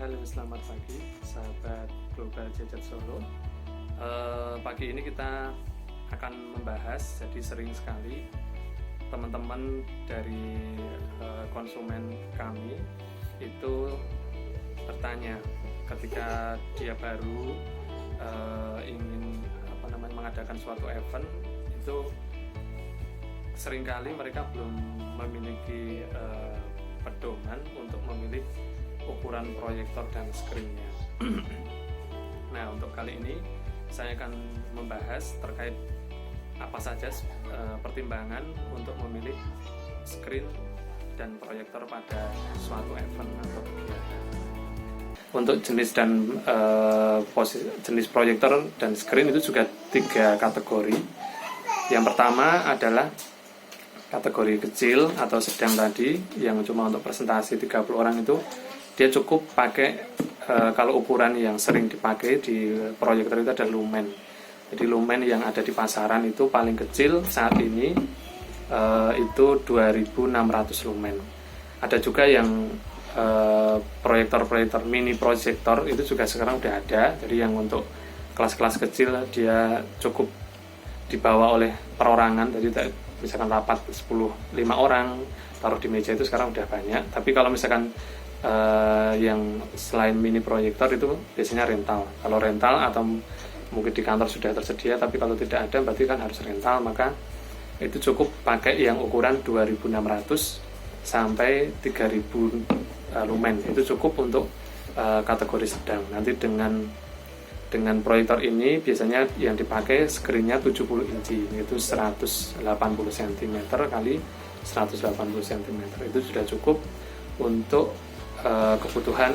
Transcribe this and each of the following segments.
Halo, selamat pagi sahabat Global Jajar Solo. Pagi ini kita akan membahas, jadi sering sekali teman-teman dari konsumen kami itu bertanya ketika dia baru ingin mengadakan suatu event, itu seringkali mereka belum memiliki pedoman untuk memilih ukuran proyektor dan screen-nya. Nah, untuk kali ini saya akan membahas terkait apa saja pertimbangan untuk memilih screen dan proyektor pada suatu event atau kegiatan. Untuk jenis dan jenis proyektor dan screen itu juga 3 kategori. Yang pertama adalah kategori kecil atau sedang tadi, yang cuma untuk presentasi 30 orang itu dia cukup pakai kalau ukuran yang sering dipakai di proyektor itu ada lumen. Jadi lumen yang ada di pasaran itu paling kecil saat ini itu 2600 lumen. Ada juga yang proyektor mini proyektor itu juga sekarang udah ada. Jadi yang untuk kelas-kelas kecil dia cukup dibawa oleh perorangan. Jadi misalkan rapat 5 orang taruh di meja itu sekarang udah banyak. Tapi kalau misalkan yang selain mini proyektor itu biasanya rental. Kalau rental atau mungkin di kantor sudah tersedia, tapi kalau tidak ada berarti kan harus rental, maka itu cukup pakai yang ukuran 2600 sampai 3000 lumen. Itu cukup untuk kategori sedang. Nanti dengan proyektor ini biasanya yang dipakai screen-nya 70 inci, yaitu 180 cm kali 180 cm. Itu sudah cukup untuk kebutuhan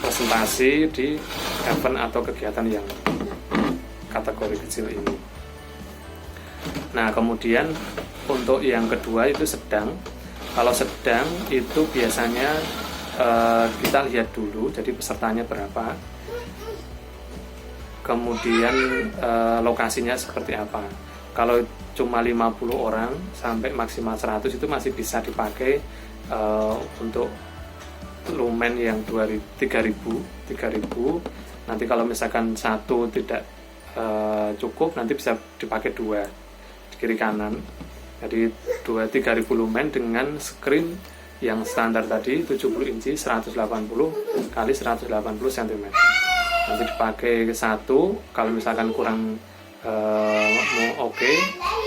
presentasi di event atau kegiatan yang kategori kecil ini. Nah, kemudian untuk yang kedua itu sedang. Kalau sedang itu biasanya kita lihat dulu, jadi pesertanya berapa, kemudian lokasinya seperti apa. Kalau cuma 50 orang sampai maksimal 100 itu masih bisa dipakai untuk lumen yang 3000. Nanti kalau misalkan satu tidak cukup, nanti bisa dipakai 2 di kiri kanan. Jadi 3000 lumen dengan screen yang standar tadi 70 inci 180 kali 180 cm. Nanti dipakai satu, kalau misalkan kurang oke,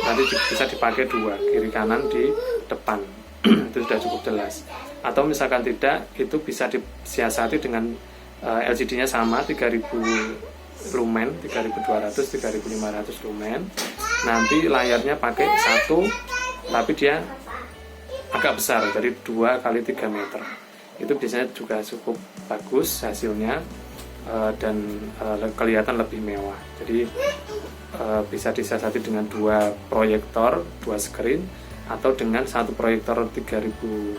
nanti bisa dipakai 2 kiri kanan di depan. Itu sudah cukup jelas. Atau misalkan tidak, itu bisa disiasati dengan LCD-nya sama 3000 lumen, 3200, 3500 lumen. Nanti layarnya pakai 1, tapi dia agak besar, dari 2 kali 3 meter. Itu biasanya juga cukup bagus hasilnya dan kelihatan lebih mewah. Jadi bisa disiasati dengan 2 proyektor, 2 screen, atau dengan 1 proyektor 3200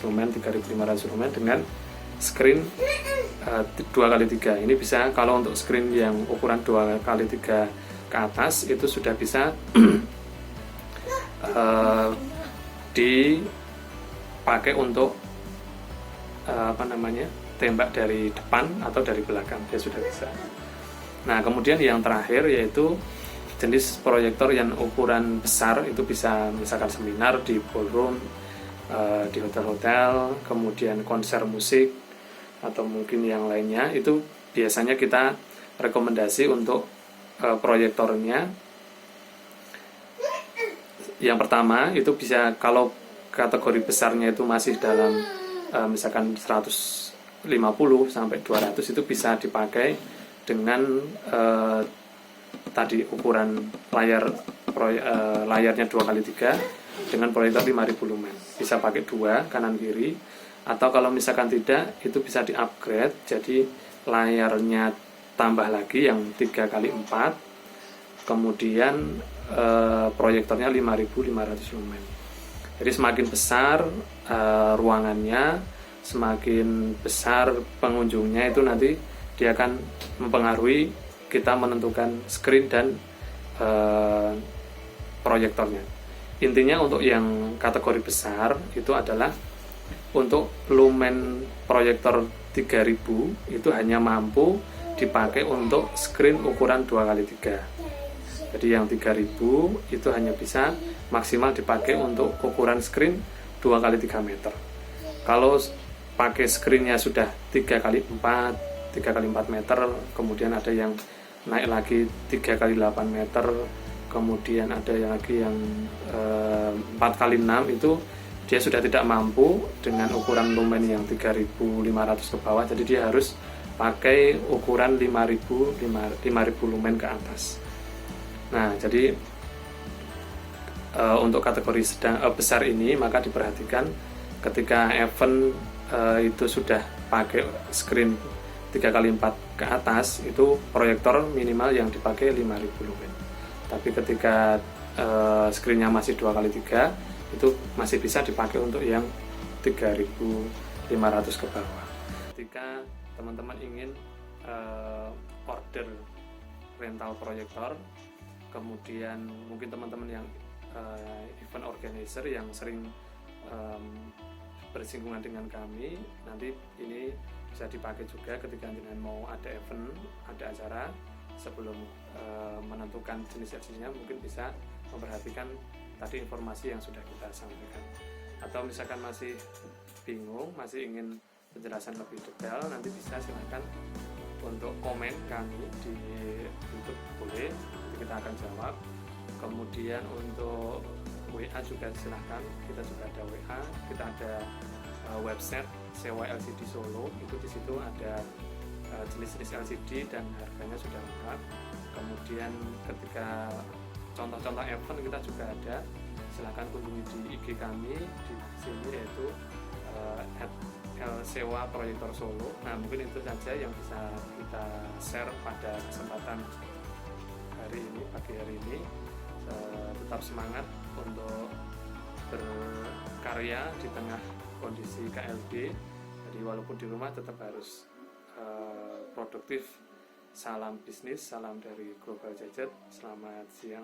lumen, 3500 lumen dengan screen 2x3. Ini bisa, kalau untuk screen yang ukuran 2x3 ke atas itu sudah bisa dipakai untuk tembak dari depan atau dari belakang, dia sudah bisa. Nah, kemudian yang terakhir yaitu jenis proyektor yang ukuran besar, itu bisa misalkan seminar di ballroom, di hotel-hotel, kemudian konser musik atau mungkin yang lainnya. Itu biasanya kita rekomendasi untuk proyektornya. Yang pertama itu bisa, kalau kategori besarnya itu masih dalam misalkan 150 sampai 200, itu bisa dipakai dengan tadi ukuran layarnya 2x3 dengan proyektor 5000 lumen. Bisa pakai 2 kanan kiri, atau kalau misalkan tidak, itu bisa di-upgrade jadi layarnya tambah lagi yang 3x4, kemudian proyektornya 5500 lumen. Jadi semakin besar ruangannya, semakin besar pengunjungnya, itu nanti dia akan mempengaruhi kita menentukan screen dan proyektornya. Intinya untuk yang kategori besar itu adalah untuk lumen proyektor 3000 itu hanya mampu dipakai untuk screen ukuran 2x3. Jadi yang 3000 itu hanya bisa maksimal dipakai untuk ukuran screen 2x3 meter. Kalau pakai screennya sudah 3x4, 3x4 meter, kemudian ada yang naik lagi 3x8 meter, kemudian ada yang lagi yang 4x6, itu dia sudah tidak mampu dengan ukuran lumen yang 3500 ke bawah, jadi dia harus pakai ukuran 5000 lumen ke atas. Nah, jadi untuk kategori besar ini maka diperhatikan ketika event itu sudah pakai screen 3x4 ke atas, itu proyektor minimal yang dipakai 5000 lumen. Tapi ketika screennya masih 2x3, itu masih bisa dipakai untuk yang 3500 ke bawah. Ketika teman-teman ingin order rental proyektor, kemudian mungkin teman-teman yang event organizer yang sering bersinggungan dengan kami, nanti ini bisa dipakai juga ketika jenengan mau ada event, ada acara. Sebelum menentukan jenis LCD-nya, mungkin bisa memperhatikan tadi informasi yang sudah kita sampaikan. Atau misalkan masih bingung, masih ingin penjelasan lebih detail, nanti bisa silakan untuk komen kami di YouTube, boleh, nanti kita akan jawab. Kemudian untuk WA juga silahkan, kita juga ada WA, kita ada website sewa LCD Solo, itu di situ ada jenis-jenis LCD dan harganya sudah lengkap. Kemudian ketika contoh-contoh event kita juga ada, silahkan kunjungi di IG kami di sini, yaitu sewa proyektor Solo. Nah, mungkin itu saja yang bisa kita share pada kesempatan hari ini, pagi hari ini. Tetap semangat untuk berkarya di tengah kondisi KLB. Jadi walaupun di rumah tetap harus produktif. Salam bisnis, salam dari Global Gadget. Selamat siang.